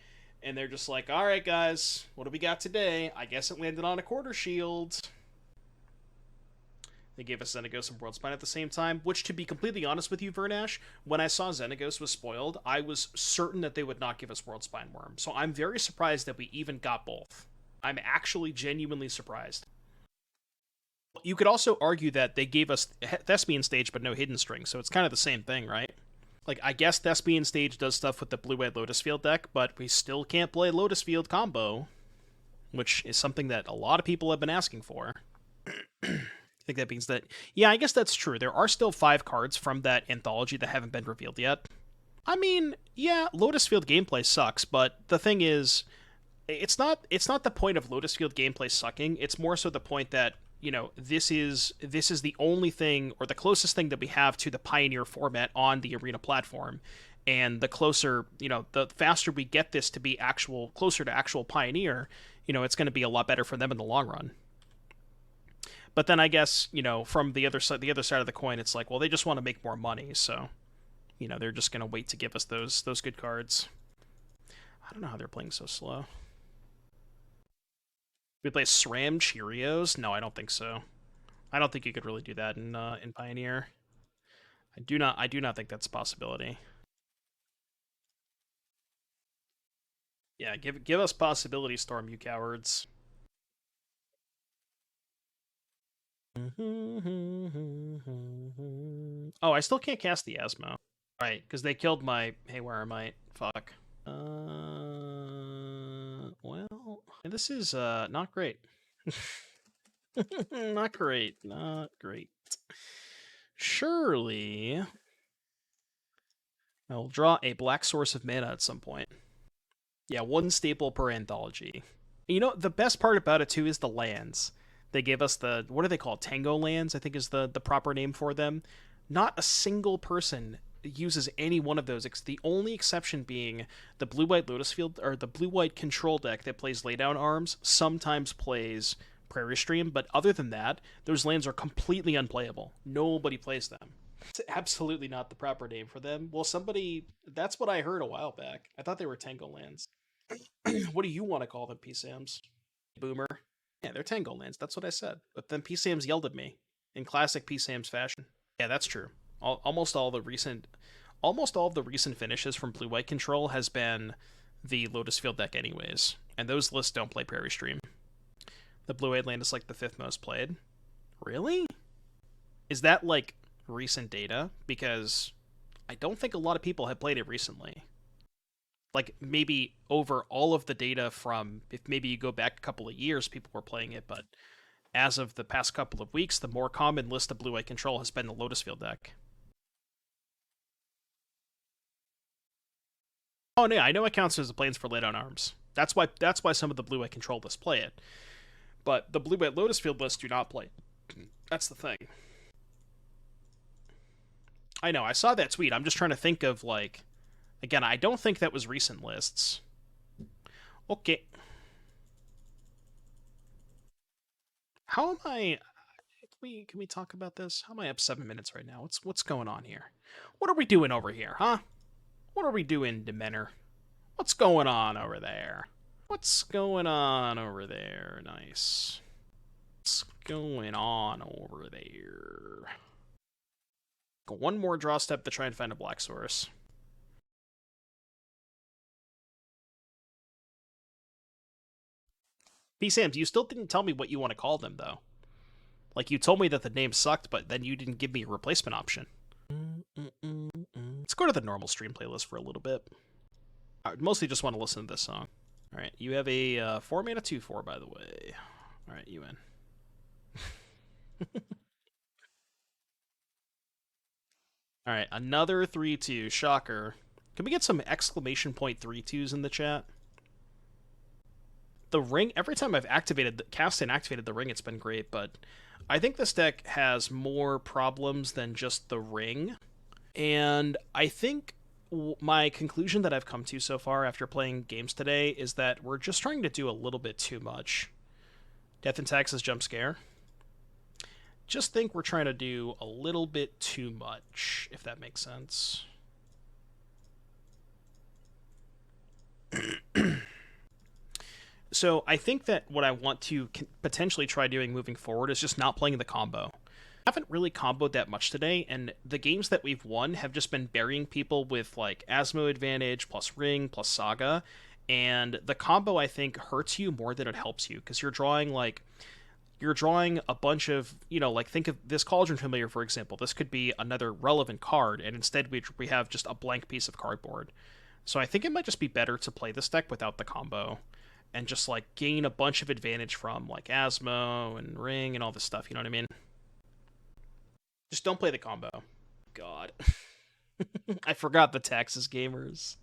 and they're just like, all right, guys, what do we got today? I guess it landed on a Quarter Shield. They gave us Xenagos and Worldspine at the same time, which, to be completely honest with you, Vernash, when I saw Xenagos was spoiled, I was certain that they would not give us Worldspine Worm. So I'm very surprised that we even got both. I'm actually genuinely surprised. You could also argue that they gave us Thespian Stage but no Hidden String, so it's kind of the same thing, right? Like, I guess Thespian Stage does stuff with the Blue-Red Lotus Field deck, but we still can't play Lotus Field combo, which is something that a lot of people have been asking for. I think that means that, yeah, I guess that's true. There are still 5 cards from that anthology that haven't been revealed yet. I mean, yeah, Lotus Field gameplay sucks, but the thing is, it's not the point of Lotus Field gameplay sucking. It's more so the point that, you know, this is the only thing, or the closest thing that we have to the Pioneer format on the Arena platform. And the closer, you know, the faster we get this to be closer to actual Pioneer, you know, it's going to be a lot better for them in the long run. But then I guess, you know, from the other side of the coin, it's like, well, they just want to make more money, so, you know, they're just going to wait to give us those good cards. I don't know how they're playing so slow. We play SRAM Cheerios? No, I don't think so. I don't think you could really do that in Pioneer. I do not think that's a possibility. Yeah, give us Possibility Storm, you cowards. Oh, I still can't cast the Asmo. Right, because they killed my Haywire Mite. Fuck. Well, this is not great. Not great. Surely I'll draw a black source of mana at some point. Yeah, one staple per anthology. You know, the best part about it too is the lands. They gave us the, what do they call it? Tango lands, I think is the proper name for them. Not a single person uses any one of those. The only exception being the blue-white Lotus Field, or the blue-white control deck that plays Laydown Arms, sometimes plays Prairie Stream, but other than that, those lands are completely unplayable. Nobody plays them. It's absolutely not the proper name for them. Well, that's what I heard a while back. I thought they were Tango lands. What do you want to call them, PSAMs? Boomer. Yeah, they're Tango lands. That's what I said. But then PSAMs yelled at me in classic PSAMs fashion. Yeah, that's true. Almost all of the recent finishes from Blue White Control has been the Lotus Field deck, anyways, and those lists don't play Prairie Stream. The Blue White land is like the 5th most played. Really? Is that like recent data? Because I don't think a lot of people have played it recently. Like, maybe over all of the data from, if maybe you go back a couple of years, people were playing it, but as of the past couple of weeks, the more common list of Blue-White Control has been the Lotus Field deck. Oh, no, I know it counts as the Plains for Laydown Arms. That's why some of the Blue-White Control lists play it. But the Blue-White Lotus Field lists do not play. That's the thing. I know, I saw that tweet. I'm just trying to think of, like... Again, I don't think that was recent lists. Okay. How am I... Can we talk about this? How am I up 7 minutes right now? What's going on here? What are we doing over here, huh? What are we doing, Demeanor? What's going on over there? What's going on over there? Nice. What's going on over there? Go one more draw step to try and find a black source. P-Sams, you still didn't tell me what you want to call them, though. Like, you told me that the name sucked, but then you didn't give me a replacement option. Let's go to the normal stream playlist for a little bit. I mostly just want to listen to this song. Alright, you have a 4-mana 2/4, by the way. Alright, you in. Alright, another 3/2. Shocker. Can we get some exclamation point 3/2s in the chat? The ring, every time I've cast and activated the ring, it's been great, but I think this deck has more problems than just the ring. And I think my conclusion that I've come to so far after playing games today is that we're just trying to do a little bit too much. Death and Taxes jump scare. Just think we're trying to do a little bit too much, if that makes sense. So I think that what I want to potentially try doing moving forward is just not playing the combo. I haven't really comboed that much today, and the games that we've won have just been burying people with, like, Asmo advantage, plus Ring, plus Saga, and the combo, I think, hurts you more than it helps you, because you're drawing a bunch of, you know, like, think of this Cauldron Familiar, for example. This could be another relevant card, and instead we have just a blank piece of cardboard. So I think it might just be better to play this deck without the combo, and just, like, gain a bunch of advantage from, like, Asmo and Ring and all this stuff, you know what I mean? Just don't play the combo. God. I forgot the Taxes gamers.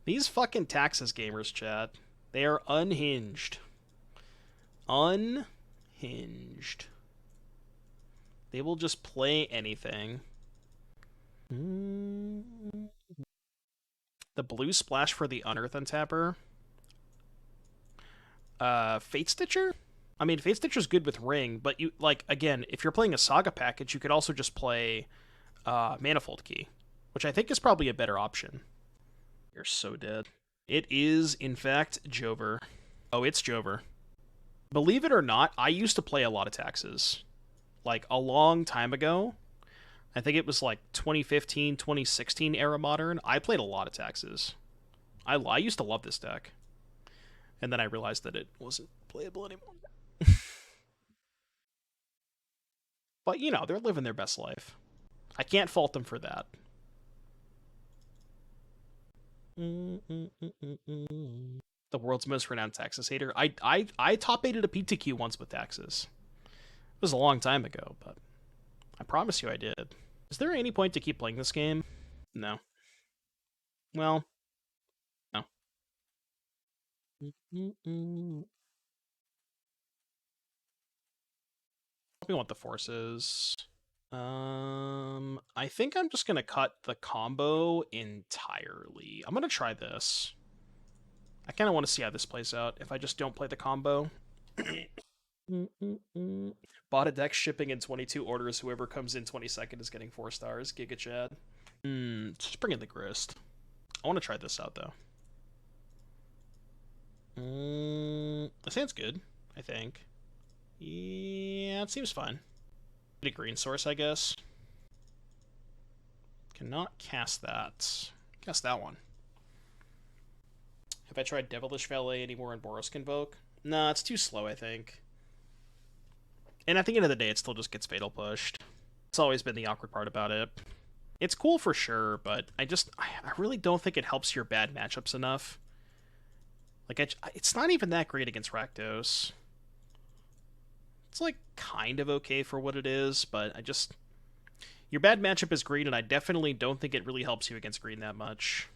These fucking Taxes gamers, chat. They are unhinged. Unhinged. They will just play anything. The blue splash for the Unearth Untapper. Fate Stitcher? I mean, Fate Stitcher's good with Ring, but you, like, again, if you're playing a Saga package, you could also just play Manifold Key, which I think is probably a better option. You're so dead. It is, in fact, Jover. Oh, it's Jover. Believe it or not, I used to play a lot of Taxes. Like, a long time ago. I think it was, like, 2015, 2016 era Modern. I played a lot of Taxes. I used to love this deck. And then I realized that it wasn't playable anymore. But, you know, they're living their best life. I can't fault them for that. The world's most renowned Taxes hater. I top-aided a PTQ once with Taxes. It was a long time ago, but I promise you I did. Is there any point to keep playing this game? No. Well, no. Tell me what the force is. I think I'm just gonna cut the combo entirely. I'm gonna try this. I kind of want to see how this plays out if I just don't play the combo. Bought a deck, shipping in 22 orders. Whoever comes in 22nd is getting 4 stars. Giga Chad. Just bring in the Grist. I want to try this out though. That sounds good, I think. Yeah, it seems fine. Get a green source, I guess. Cannot cast that. Cast that one. Have I tried Devilish Valet anymore in Boros Convoke? Nah, it's too slow, I think. And at the end of the day, it still just gets Fatal Pushed. It's always been the awkward part about it. It's cool for sure, but I really don't think it helps your bad matchups enough. Like, it's not even that great against Rakdos. It's, like, kind of okay for what it is, but your bad matchup is green, and I definitely don't think it really helps you against green that much.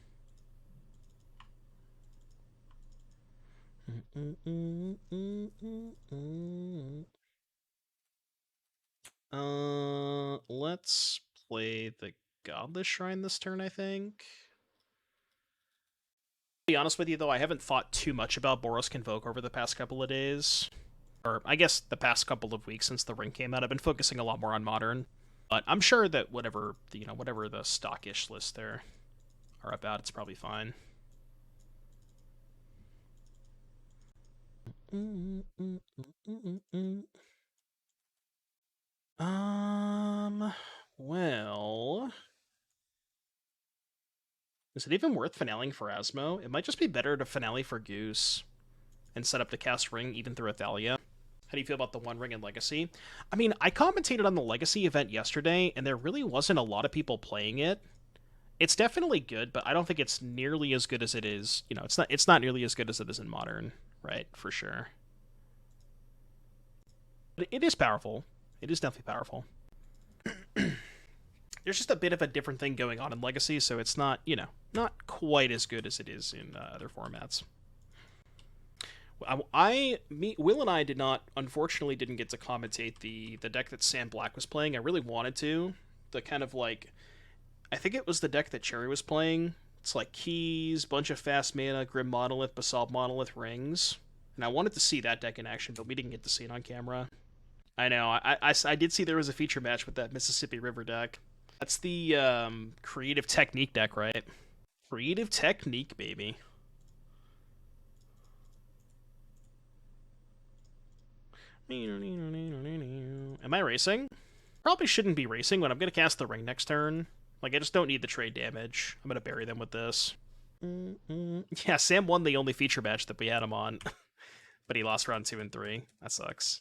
Let's play the Godless Shrine this turn, I think. To be honest with you, though, I haven't thought too much about Boros Convoke over the past couple of days. Or, I guess, the past couple of weeks since the ring came out. I've been focusing a lot more on Modern. But I'm sure that whatever the stockish lists there are about, it's probably fine. Well... Is it even worth finaling for Asmo? It might just be better to finale for Goose and set up to cast Ring even through Athalia. How do you feel about the One Ring in Legacy? I mean, I commentated on the Legacy event yesterday, and there really wasn't a lot of people playing it. It's definitely good, but I don't think it's nearly as good as it is. You know, it's not nearly as good as it is in Modern, right? For sure. But it is powerful. It is definitely powerful. There's just a bit of a different thing going on in Legacy, so it's not, not quite as good as it is in other formats. Will and I unfortunately didn't get to commentate the deck that Sam Black was playing. I really wanted to. The kind of like, I think it was the deck that Cherry was playing. It's like keys, bunch of fast mana, Grim Monolith, Basalt Monolith, rings. And I wanted to see that deck in action, but we didn't get to see it on camera. I know, I did see there was a feature match with that Mississippi River deck. That's the Creative Technique deck, right? Creative Technique, baby. Am I racing? Probably shouldn't be racing when I'm going to cast the ring next turn. Like, I just don't need the trade damage. I'm going to bury them with this. Yeah, Sam won the only feature match that we had him on. But he lost round 2 and 3. That sucks.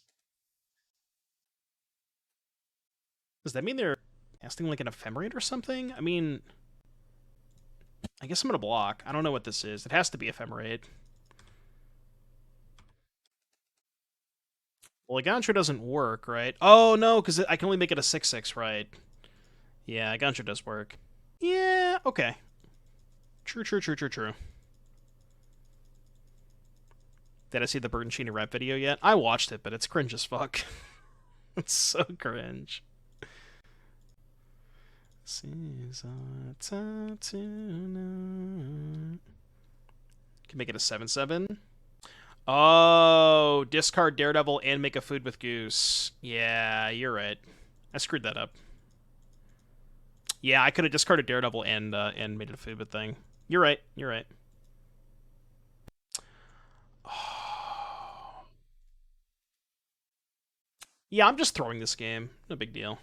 Does that mean they're casting like an Ephemerate or something? I mean, I guess I'm going to block. I don't know what this is. It has to be Ephemerate. Well, Agantra doesn't work, right? Oh, no, because I can only make it a 6/6, right? Yeah, Agantra does work. Yeah, okay. True. Did I see the Bertoncini rap video yet? I watched it, but it's cringe as fuck. It's so cringe. Can make it a 7/7. Oh, discard Daredevil and make a food with Goose. Yeah, you're right. I screwed that up. Yeah, I could have discarded Daredevil and made it a food with thing. You're right. Yeah, I'm just throwing this game. No big deal.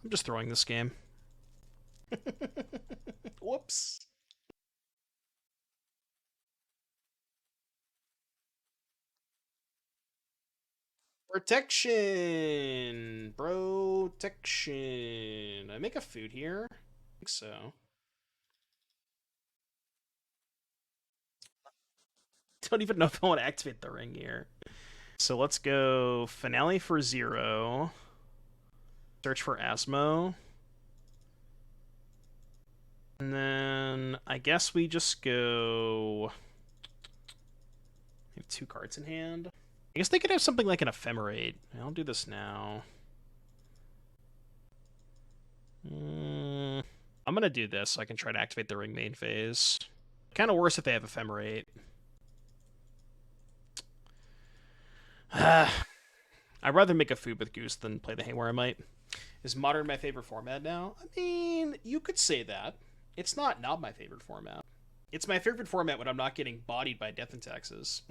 I'm just throwing this game. Whoops. Protection! Protection. I make a food here? I think so. Don't even know if I want to activate the ring here. So let's go Finale for 0. Search for Asmo. And then I guess we just go... We have 2 cards in hand. I guess they could have something like an Ephemerate. I'll do this now. I'm going to do this so I can try to activate the Ring main phase. Kind of worse if they have Ephemerate. I'd rather make a food with Goose than play the Haywire Mite. Is Modern my favorite format now? I mean, you could say that. It's not my favorite format. It's my favorite format when I'm not getting bodied by Death and Taxes.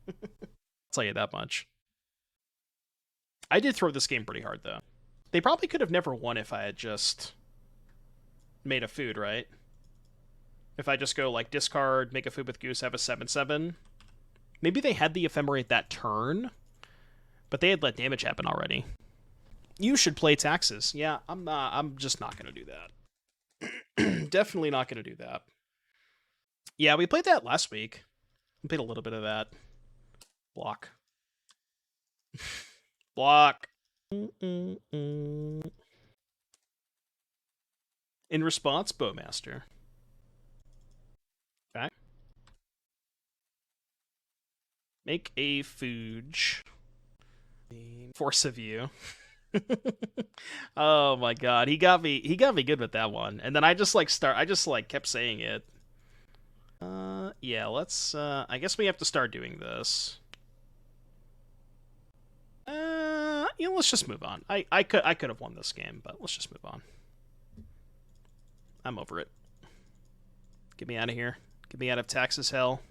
I'll tell you that much. I did throw this game pretty hard, though. They probably could have never won if I had just made a food, right? If I just go, like, discard, make a food with Goose, have a 7/7. Maybe they had the Ephemerate that turn, but they had let damage happen already. You should play Taxes. Yeah, I'm just not going to do that. Definitely not going to do that. Yeah, we played that last week. We played a little bit of that. Block. Block. In response, Bowmaster. Okay. Make a Fooge. Force of View. Oh my god, he got me good with that one. And then I just kept saying it. Yeah, let's I guess we have to start doing this. Let's just move on. I could have won this game, but let's just move on. I'm over it. Get me out of here. Get me out of Taxes hell.